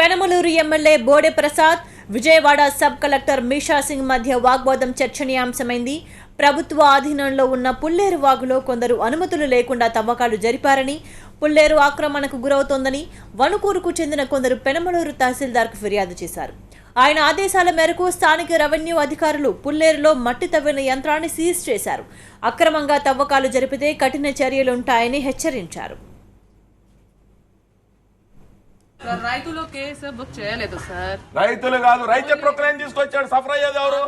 Penamaluru MLA Bode Prasad, Vijayawada sub collector Misha Singh మధ్య వాగ్వాదం చర్చనీయాంశమైంది. ప్రభుత్వ ఆధీనంలో ఉన్న పుల్లేరు వాగులో కొందరు అనుమతులు లేకుండా తవ్వకాలు జరిపారని, పుల్లేరు ఆక్రమణకు గురవుతోందని వణుకూరుకు చెందిన కొందరు పెనమలూరు తహసీల్దార్కు ఫిర్యాదు చేశారు. ఆయన ఆదేశాల మేరకు స్థానిక రెవెన్యూ అధికారులు పుల్లేరులో మట్టి తవ్విన యంత్రాన్ని సీజ్ చేశారు. అక్రమంగా తవ్వకాలు జరిపితే కఠిన చర్యలుంటాయని హెచ్చరించారు. రైతులు కేసు బుక్ చేయలేదు సార్. రైతులు కాదు, రైతే ప్రొక్లైన్ తీసుకొచ్చాడు. సఫర్ అయ్యేది ఎవరు?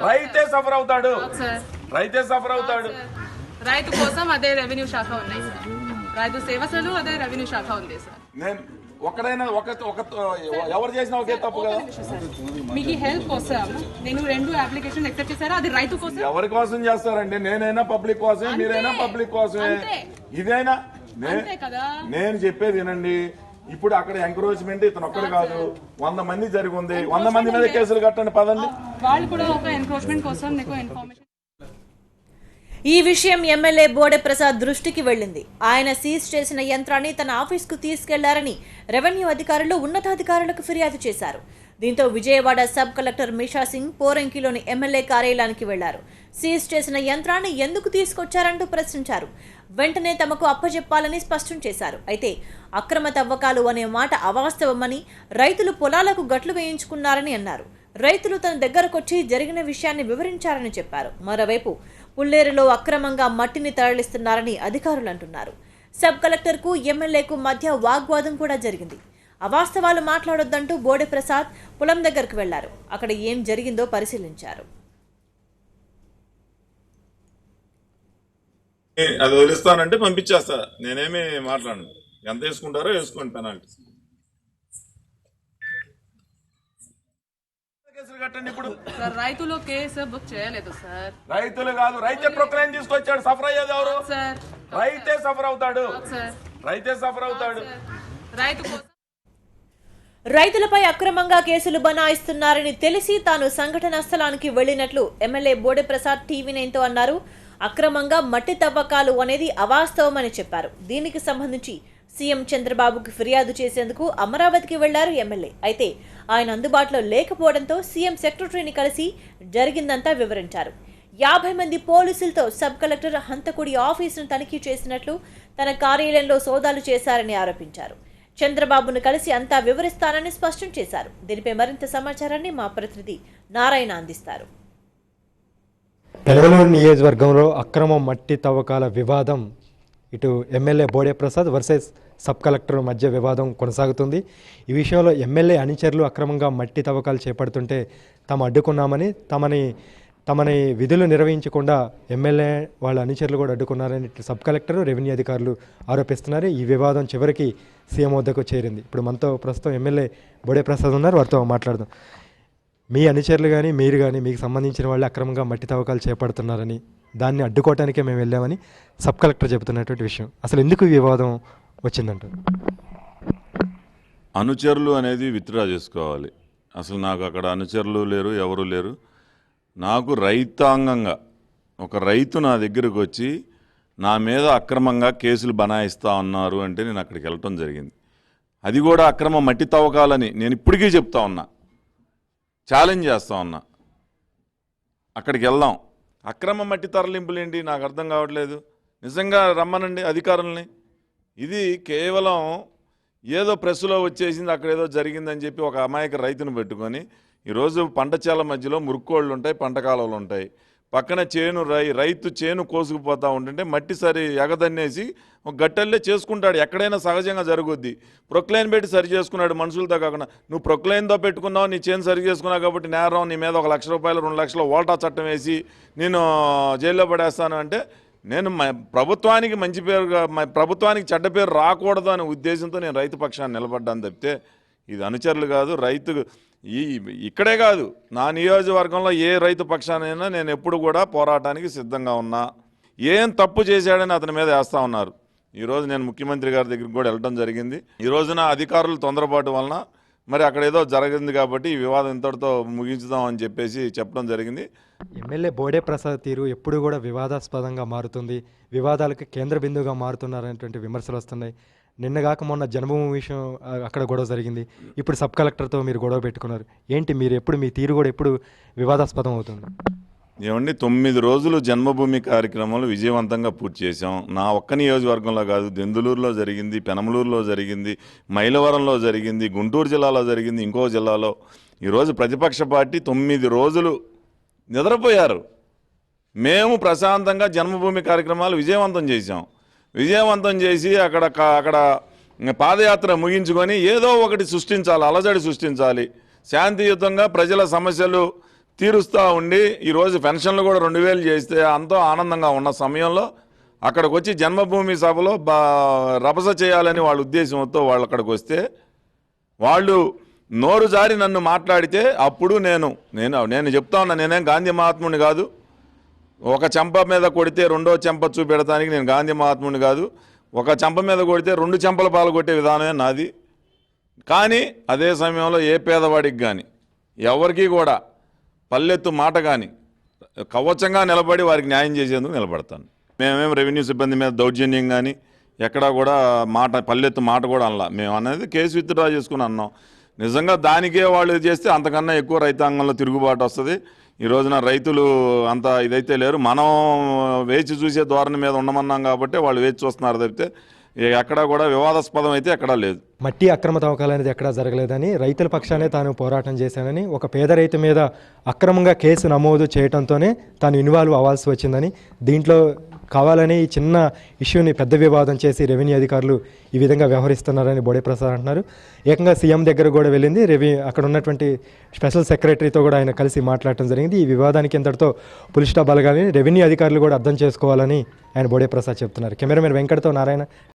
రైతే సఫర్ అవుతాడు. రైతే సఫర్ అవుతాడు. రైతు కోసం అదే రెవెన్యూ శాఖ ఉన్నాయి సార్. రైతు సేవలు అదే రెవెన్యూ శాఖ ఉంది సార్. నేను ఒకడైనా ఎవరు చేసినా ఒకే తప్పు కదా. మీకు హెల్ప్ కోసం నేను 2 అప్లికేషన్ ఎక్సెప్ట్ చేశారు. అది రైతు కోసం. ఎవరి కోసం చేస్తారండి? నేనైనా పబ్లిక్ కోసమే, మీరైనా పబ్లిక్ కోసమే. ఇదైనా నేను చెప్పేది వినండి. ఇప్పుడు అక్కడ ఎంక్రోచ్మెంట్ ఇతను ఒక్కడు కాదు, 100 మంది జరిగి ఉంది. 100 మంది మీద కేసులు కట్టండి పదండి. వాళ్ళు కూడా ఒక ఎంక్రోచ్మెంట్ కోసం నీకు ఇన్ఫర్మేషన్. ఈ విషయం ఎమ్మెల్యే బోడే ప్రసాద్ దృష్టికి వెళ్లింది. ఆయన సీజ్ చేసిన యంత్రాన్ని తన ఆఫీస్కు తీసుకెళ్లారని రెవెన్యూ అధికారులు ఉన్నతాధికారులకు ఫిర్యాదు చేశారు. దీంతో విజయవాడ సబ్ కలెక్టర్ మీషా సింగ్ పోరంకిలోని ఎమ్మెల్యే కార్యాలయానికి వెళ్లారు. సీజ్ చేసిన యంత్రాన్ని ఎందుకు తీసుకొచ్చారంటూ ప్రశ్నించారు. వెంటనే తమకు అప్పచెప్పాలని స్పష్టం చేశారు. అయితే అక్రమ తవ్వకాలు అనే మాట అవాస్తవమని, రైతులు పొలాలకు గట్లు వేయించుకున్నారని అన్నారు. రైతులు తన దగ్గరకొచ్చి జరిగిన విషయాన్ని వివరించారని చెప్పారు. మరోవైపు పుల్లేరులో అక్రమంగా మట్టిని తరలిస్తున్నారని అధికారులు అంటున్నారు. సబ్ కలెక్టర్కు ఎమ్మెల్యేకు మధ్య వాగ్వాదం కూడా జరిగింది. అవాస్తవాలు మాట్లాడొద్దంటూ బోడే ప్రసాద్ పొలం దగ్గరకు వెళ్లారు. అక్కడ ఏం జరిగిందో పరిశీలించారు. అది వదిలిస్తానంటే పంపించేస్తా, నేనేమి మాట్లాడను. ఎంత వేసుకుంటారో వేసుకోండి పెనాల్టీ. కేసులు కట్టండి. ఇప్పుడు రైతులు కేసు బుక్ చేయలేదు సార్. రైతులు కాదు, రైతే ప్రొక్లైన్ తీసుకొచ్చాడు. సఫర్ అయ్యేది ఎవరు? రైతే సఫర్ అవుతాడు. రైతే సఫర్ అవుతాడు. రైతు కోసం రైతులపై అక్రమంగా కేసులు బనాయిస్తున్నారని తెలిసి తాను సంఘటనా స్థలానికి వెళ్లినట్లు ఎమ్మెల్యే బోడే ప్రసాద్ టీవీ9తో అన్నారు. అక్రమంగా మట్టి తవ్వకాలు అనేది అవాస్తవమని చెప్పారు. దీనికి సంబంధించి సీఎం చంద్రబాబుకు ఫిర్యాదు చేసేందుకు అమరావతికి వెళ్లారు ఎమ్మెల్యే. అయితే ఆయన అందుబాటులో లేకపోవడంతో సీఎం సెక్రటరీని కలిసి జరిగిందంతా వివరించారు. 50 మంది పోలీసులతో సబ్ కలెక్టర్ హంతకుడి ఆఫీసును తనిఖీ చేసినట్లు, తన కార్యాలయంలో సోదాలు చేశారని ఆరోపించారు. చంద్రబాబును కలిసి అంతా వివరిస్తానని స్పష్టం చేశారు. దీనిపై మరింత సమాచారాన్ని మా ప్రతినిధి నారాయణ అందిస్తారు. పెనమలూరు నియోజకవర్గంలో అక్రమ మట్టి తవ్వకాల వివాదం, ఇటు MLA Bode Prasad versus sub collector మధ్య వివాదం కొనసాగుతుంది. ఈ విషయంలో ఎమ్మెల్యే అనుచరులు అక్రమంగా మట్టి తవ్వకాలు చేపడుతుంటే తాము అడ్డుకున్నామని, తమని విధులు నిర్వహించకుండా ఎమ్మెల్యే వాళ్ళ అనుచరులు కూడా అడ్డుకున్నారని సబ్ కలెక్టర్, రెవెన్యూ అధికారులు ఆరోపిస్తున్నారు. ఈ వివాదం చివరికి సీఎం వద్దకు చేరింది. ఇప్పుడు మనతో ప్రస్తుతం ఎమ్మెల్యే బోడే ప్రసాద్ ఉన్నారు, వారితో మాట్లాడదాం. మీ అనుచరులు కానీ మీరు కానీ మీకు సంబంధించిన వాళ్ళు అక్రమంగా మట్టి తవ్వకాలు చేపడుతున్నారని, దాన్ని అడ్డుకోవటానికే మేము వెళ్ళామని సబ్ కలెక్టర్ చెబుతున్నటువంటి విషయం, అసలు ఎందుకు ఈ వివాదం వచ్చిందంటారు? అనుచరులు అనేది విత్డ్రా చేసుకోవాలి. అసలు నాకు అక్కడ అనుచరులు లేరు, ఎవరు లేరు. నాకు రైతాంగంగా ఒక రైతు నా దగ్గరకు వచ్చి నా మీద అక్రమంగా కేసులు బనాయిస్తూ ఉన్నారు అంటే నేను అక్కడికి వెళ్ళటం జరిగింది. అది కూడా అక్రమ మట్టి తవ్వకాలని నేను ఇప్పటికీ చెప్తా ఉన్నా, ఛాలెంజ్ చేస్తూ ఉన్నా. అక్కడికి వెళ్దాం. అక్రమ మట్టి తరలింపులు ఏంటి నాకు అర్థం కావట్లేదు. నిజంగా రమ్మనండి అధికారుల్ని. ఇది కేవలం ఏదో ప్రెస్లో వచ్చేసింది, అక్కడ ఏదో జరిగిందని చెప్పి ఒక అమాయక రైతును పెట్టుకొని, ఈరోజు పంట చేల మధ్యలో మురుక్కోళ్ళు ఉంటాయి, పంట కాలువలు ఉంటాయి, పక్కన చేను రైతు చేను కోసుకుపోతూ ఉంటుంటే మట్టి సరి ఎగదన్నేసి ఒక గట్టల్లే చేసుకుంటాడు. ఎక్కడైనా సహజంగా జరుగుద్ది. ప్రొక్లైన్ పెట్టి సరి చేసుకున్నాడు మనుషులతో కాకుండా. నువ్వు ప్రొక్లైన్తో పెట్టుకున్నావు, నీ చేను సరి చేసుకున్నావు కాబట్టి నేరం, నీ మీద 1 లక్ష రూపాయలు 2 లక్షల ఓల్టా చట్టం వేసి నేను జైల్లో పడేస్తాను అంటే, నేను ప్రభుత్వానికి మంచి పేరుగా, ప్రభుత్వానికి చెడ్డ పేరు రాకూడదు అనే ఉద్దేశంతో నేను రైతు పక్షాన్ని నిలబడ్డాను తప్పితే ఇది అనుచరులు కాదు. ఇక్కడే కాదు, నా నియోజకవర్గంలో ఏ రైతు పక్షానైనా నేను ఎప్పుడు కూడా పోరాటానికి సిద్ధంగా ఉన్నా. ఏం తప్పు చేశాడని అతని మీద వేస్తూ ఉన్నారు. ఈరోజు నేను ముఖ్యమంత్రి గారి దగ్గరికి కూడా వెళ్ళడం జరిగింది. ఈ రోజున అధికారులు తొందరపాటు వలన మరి అక్కడ ఏదో జరిగింది కాబట్టి ఈ వివాదం ఇంతటితో ముగించుదాం అని చెప్పేసి చెప్పడం జరిగింది. ఎమ్మెల్యే బోడే ప్రసాద్ తీరు ఎప్పుడు కూడా వివాదాస్పదంగా మారుతుంది, వివాదాలకు కేంద్ర బిందువుగా మారుతున్నారనేటువంటి విమర్శలు వస్తున్నాయి. నిన్నగాక మొన్న జన్మభూమి విషయం అక్కడ గొడవ జరిగింది. ఇప్పుడు సబ్ కలెక్టర్తో మీరు గొడవ పెట్టుకున్నారు. ఏంటి మీరు ఎప్పుడు మీ తీరు కూడా ఎప్పుడు వివాదాస్పదం అవుతుంది? ఏమండి 9 రోజులు జన్మభూమి కార్యక్రమాలు విజయవంతంగా పూర్తి చేశాం. నా ఒక్క నియోజకవర్గంలో కాదు, దెందులూరులో జరిగింది, పెనమలూరులో జరిగింది, మైలవరంలో జరిగింది, గుంటూరు జిల్లాలో జరిగింది, ఇంకో జిల్లాలో. ఈరోజు ప్రతిపక్ష పార్టీ 9 రోజులు నిద్రపోయారు. మేము ప్రశాంతంగా జన్మభూమి కార్యక్రమాలు విజయవంతం చేశాం. విజయవంతం చేసి అక్కడ పాదయాత్ర ముగించుకొని ఏదో ఒకటి సృష్టించాలి, అలజడి సృష్టించాలి, శాంతియుతంగా ప్రజల సమస్యలు తీరుస్తూ ఉండి ఈరోజు పెన్షన్లు కూడా 2000 చేస్తే ఎంతో ఆనందంగా ఉన్న సమయంలో అక్కడికి వచ్చి జన్మభూమి సభలో రభస చేయాలని వాళ్ళ ఉద్దేశంతో వాళ్ళు అక్కడికి వస్తే వాళ్ళు నోరు జారి నన్ను మాట్లాడితే అప్పుడు నేను చెప్తా ఉన్నా, నేనేం గాంధీ మహాత్ముని కాదు. ఒక చెంప మీద కొడితే రెండో చెంప చూపెడతానికి నేను గాంధీ మహాత్ముని కాదు. ఒక చెంప మీద కొడితే 2 చెంపల పాలు కొట్టే విధానమే నాది. కానీ అదే సమయంలో ఏ పేదవాడికి కానీ ఎవరికి కూడా పల్లెత్తు మాట కానీ కవచంగా నిలబడి వారికి న్యాయం చేసేందుకు నిలబడతాను. మేమేం రెవెన్యూ సిబ్బంది మీద దౌర్జన్యం కానీ ఎక్కడా కూడా పల్లెత్తు మాట కూడా అనలా. మేము అనేది కేసు విత్డ్రా చేసుకుని అన్నాం. నిజంగా దానికే వాళ్ళు చేస్తే అంతకన్నా ఎక్కువ రైతాంగంలో తిరుగుబాటు వస్తుంది. ఈ రోజున రైతులు అంత ఇదైతే లేరు. మనం వేచి చూసే ధోరణి మీద ఉండమన్నాం కాబట్టి వాళ్ళు వేచి చూస్తున్నారు తప్పితే ఎక్కడా కూడా వివాదాస్పదం అయితే ఎక్కడా లేదు. మట్టి అక్రమ తవ్వకాలు అనేది ఎక్కడా జరగలేదని, రైతుల పక్షానే తాను పోరాటం చేశానని, ఒక పేద రైతు మీద అక్రమంగా కేసు నమోదు చేయడంతోనే తాను ఇన్వాల్వ్ అవ్వాల్సి వచ్చిందని, దీంట్లో కావాలని ఈ చిన్న ఇష్యూని పెద్ద వివాదం చేసి రెవెన్యూ అధికారులు ఈ విధంగా వ్యవహరిస్తున్నారని బోడే ప్రసాద్ అంటున్నారు. ఏకంగా సీఎం దగ్గర కూడా వెళ్ళింది. అక్కడ ఉన్నటువంటి స్పెషల్ సెక్రటరీతో కూడా ఆయన కలిసి మాట్లాడటం జరిగింది. ఈ వివాదానికి ఇంతటితో పులి స్టాప్ బలగాలని రెవెన్యూ అధికారులు కూడా అర్థం చేసుకోవాలని ఆయన బోడే ప్రసాద్ చెప్తున్నారు. కెమెరామెన్ వెంకటతో నారాయణ.